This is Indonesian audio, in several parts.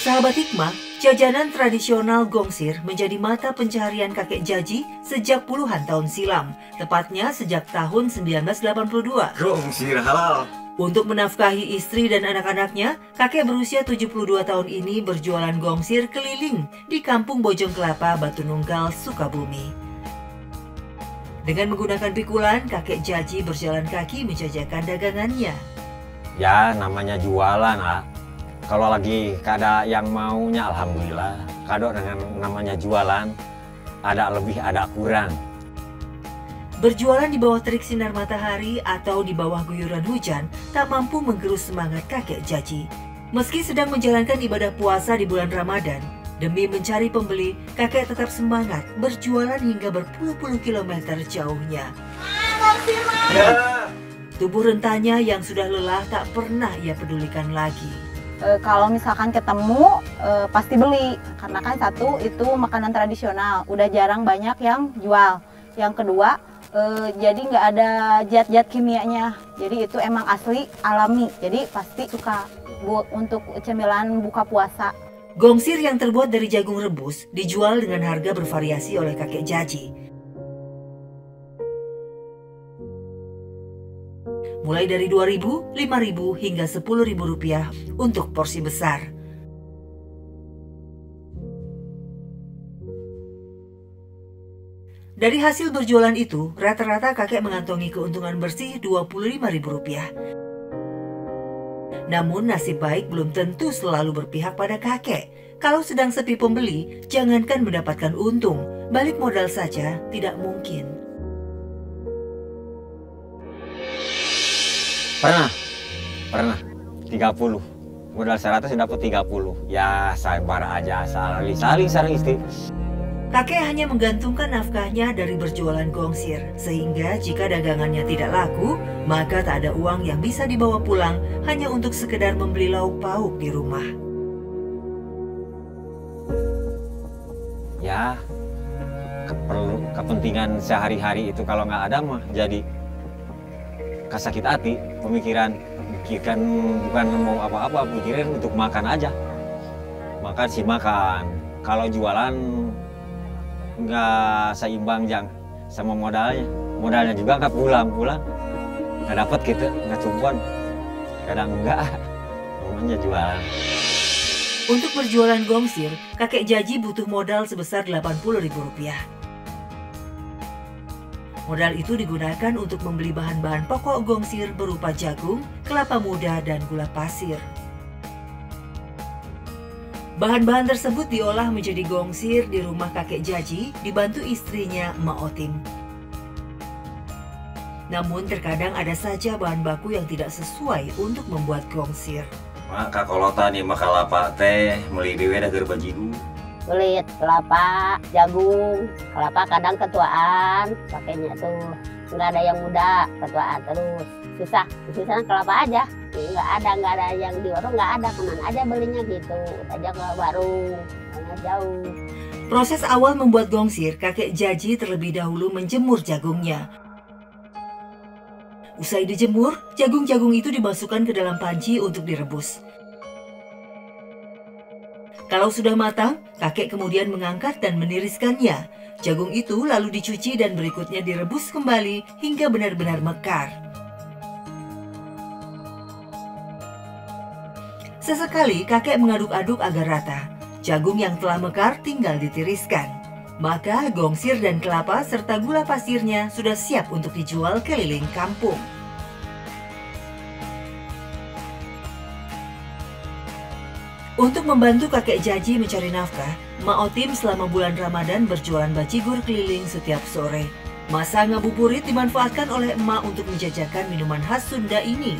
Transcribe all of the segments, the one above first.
Sahabat Hikmah, jajanan tradisional gongsir menjadi mata pencaharian kakek Jaji sejak puluhan tahun silam, tepatnya sejak tahun 1982. Gongsir halal. Untuk menafkahi istri dan anak-anaknya, kakek berusia 72 tahun ini berjualan gongsir keliling di Kampung Bojong Kelapa, Batu Nunggal, Sukabumi. Dengan menggunakan pikulan, kakek Jaji berjalan kaki menjajakan dagangannya. Ya, namanya jualan lah. Kalau lagi kada yang maunya, alhamdulillah. Kado dengan namanya jualan, ada lebih ada kurang. Berjualan di bawah terik sinar matahari atau di bawah guyuran hujan tak mampu menggerus semangat kakek Jaji. Meski sedang menjalankan ibadah puasa di bulan Ramadan, demi mencari pembeli, kakek tetap semangat berjualan hingga berpuluh-puluh kilometer jauhnya. Ya. Tubuh rentanya yang sudah lelah tak pernah ia pedulikan lagi. Kalau misalkan ketemu pasti beli, karena kan satu itu makanan tradisional, udah jarang banyak yang jual. Yang kedua jadi nggak ada zat-zat kimianya, jadi itu emang asli alami, jadi pasti suka untuk cemilan buka puasa. Gongsir yang terbuat dari jagung rebus dijual dengan harga bervariasi oleh kakek Jaji. Mulai dari Rp2.000, Rp5.000 hingga Rp10.000 untuk porsi besar. Dari hasil berjualan itu, rata-rata kakek mengantongi keuntungan bersih Rp25.000. Namun nasib baik belum tentu selalu berpihak pada kakek. Kalau sedang sepi pembeli, jangankan mendapatkan untung, balik modal saja tidak mungkin. Pernah 30 modal 100 dapat 30. Ya sabar aja, saling istri. Kakek hanya menggantungkan nafkahnya dari berjualan gongsir, sehingga jika dagangannya tidak laku, maka tak ada uang yang bisa dibawa pulang hanya untuk sekedar membeli lauk pauk di rumah. Ya, kepentingan sehari-hari itu kalau nggak ada mah jadi sakit hati, pemikiran bukan mau apa-apa, pikirin untuk makan aja. Makan sih makan. Kalau jualan nggak seimbang sama modalnya. Modalnya juga nggak pulang. Nggak dapat gitu, nggak cukup. Kadang enggak, namanya jualan. Untuk berjualan gongsir, kakek Jaji butuh modal sebesar Rp80.000. Modal itu digunakan untuk membeli bahan-bahan pokok gongsir berupa jagung, kelapa muda, dan gula pasir. Bahan-bahan tersebut diolah menjadi gongsir di rumah kakek Jaji, dibantu istrinya Mak Otim. Namun terkadang ada saja bahan baku yang tidak sesuai untuk membuat gongsir. Maka kalau tani maka lapa teh meuli dewe da keur bajigu. Kulit kelapa, jagung, kelapa kadang ketuaan, pakainya tuh nggak ada yang muda, ketuaan terus susah kelapa aja, nggak ada yang di warung, nggak ada, kemana aja belinya gitu, aja ke warung, nggak jauh. Proses awal membuat gongsir, kakek Jaji terlebih dahulu menjemur jagungnya. Usai dijemur, jagung-jagung itu dimasukkan ke dalam panci untuk direbus. Kalau sudah matang, kakek kemudian mengangkat dan meniriskannya. Jagung itu lalu dicuci dan berikutnya direbus kembali hingga benar-benar mekar. Sesekali kakek mengaduk-aduk agar rata. Jagung yang telah mekar tinggal ditiriskan. Maka gongsir dan kelapa serta gula pasirnya sudah siap untuk dijual keliling kampung. Untuk membantu kakek Jaji mencari nafkah, Mak Otim selama bulan Ramadan berjualan bajigur keliling setiap sore. Masa ngabuburit dimanfaatkan oleh emak untuk menjajakan minuman khas Sunda ini.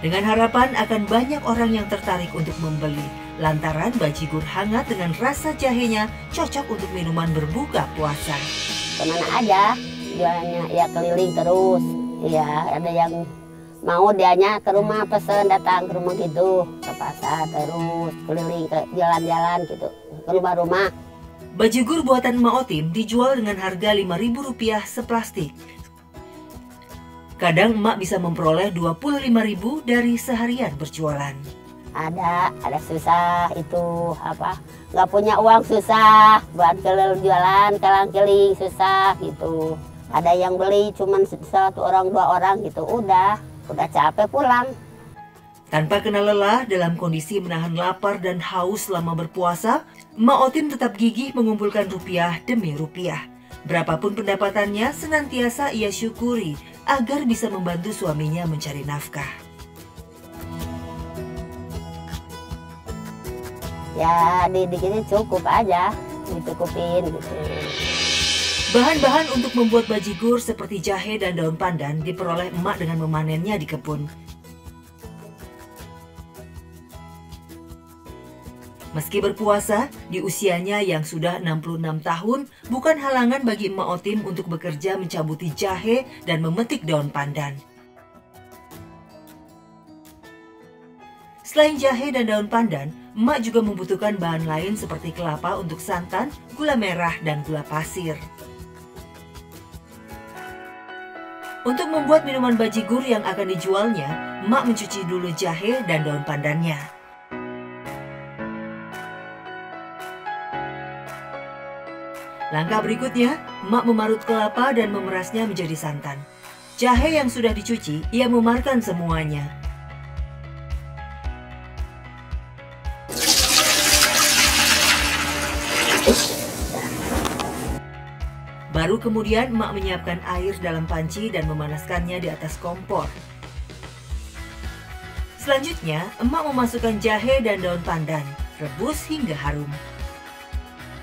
Dengan harapan akan banyak orang yang tertarik untuk membeli, lantaran bajigur hangat dengan rasa jahenya cocok untuk minuman berbuka puasa. Kemana aja jualannya, ya keliling terus, ya ada yang mau dianya ke rumah, pesen datang ke rumah gitu, ke pasar terus keliling ke jalan-jalan gitu, ke rumah-rumah. Bajigur buatan Mak Otim dijual dengan harga Rp5.000 seplastik. Kadang emak bisa memperoleh 25.000 dari seharian berjualan. Ada susah itu nggak punya uang susah, buat jualan kelang-keling susah gitu. Ada yang beli cuman 1 orang 2 orang gitu, udah capek pulang. Tanpa kenal lelah dalam kondisi menahan lapar dan haus selama berpuasa, Emak Otim tetap gigih mengumpulkan rupiah demi rupiah. Berapapun pendapatannya, senantiasa ia syukuri agar bisa membantu suaminya mencari nafkah. Ya dikitnya cukup aja, dicukupin gitu. Bahan-bahan untuk membuat bajigur seperti jahe dan daun pandan diperoleh emak dengan memanennya di kebun. Meski berpuasa, di usianya yang sudah 66 tahun, bukan halangan bagi Emak Otim untuk bekerja mencabuti jahe dan memetik daun pandan. Selain jahe dan daun pandan, emak juga membutuhkan bahan lain seperti kelapa untuk santan, gula merah, dan gula pasir. Untuk membuat minuman bajigur yang akan dijualnya, emak mencuci dulu jahe dan daun pandannya. Langkah berikutnya, emak memarut kelapa dan memerasnya menjadi santan. Jahe yang sudah dicuci, ia memarkan semuanya. Baru kemudian emak menyiapkan air dalam panci dan memanaskannya di atas kompor. Selanjutnya, emak memasukkan jahe dan daun pandan, rebus hingga harum.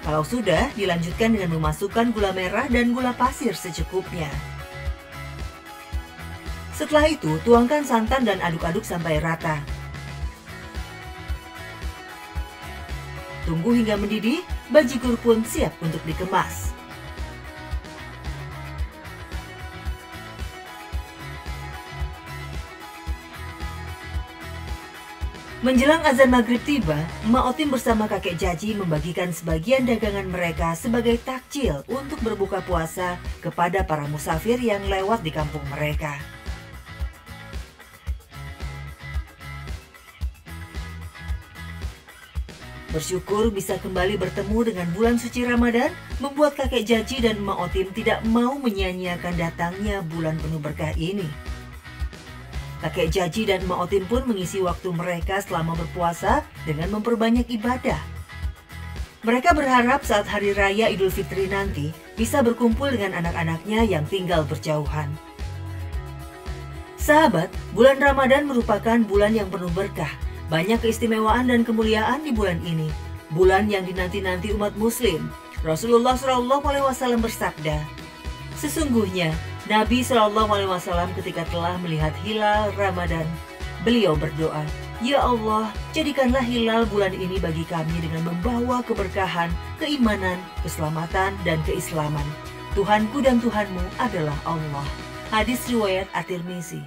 Kalau sudah, dilanjutkan dengan memasukkan gula merah dan gula pasir secukupnya. Setelah itu, tuangkan santan dan aduk-aduk sampai rata. Tunggu hingga mendidih, bajigur pun siap untuk dikemas. Menjelang azan maghrib tiba, Emak Otim bersama kakek Jaji membagikan sebagian dagangan mereka sebagai takjil untuk berbuka puasa kepada para musafir yang lewat di kampung mereka. Bersyukur bisa kembali bertemu dengan bulan suci Ramadan, membuat kakek Jaji dan Emak Otim tidak mau menyia-nyiakan datangnya bulan penuh berkah ini. Kakek Jaji dan Emak Otim pun mengisi waktu mereka selama berpuasa dengan memperbanyak ibadah. Mereka berharap saat Hari Raya Idul Fitri nanti bisa berkumpul dengan anak-anaknya yang tinggal berjauhan. Sahabat, bulan Ramadan merupakan bulan yang penuh berkah. Banyak keistimewaan dan kemuliaan di bulan ini. Bulan yang dinanti-nanti umat muslim. Rasulullah SAW bersabda, sesungguhnya Nabi SAW ketika telah melihat hilal Ramadan, beliau berdoa, "Ya Allah, jadikanlah hilal bulan ini bagi kami dengan membawa keberkahan, keimanan, keselamatan, dan keislaman. Tuhanku dan Tuhanmu adalah Allah." Hadis riwayat At-Tirmizi.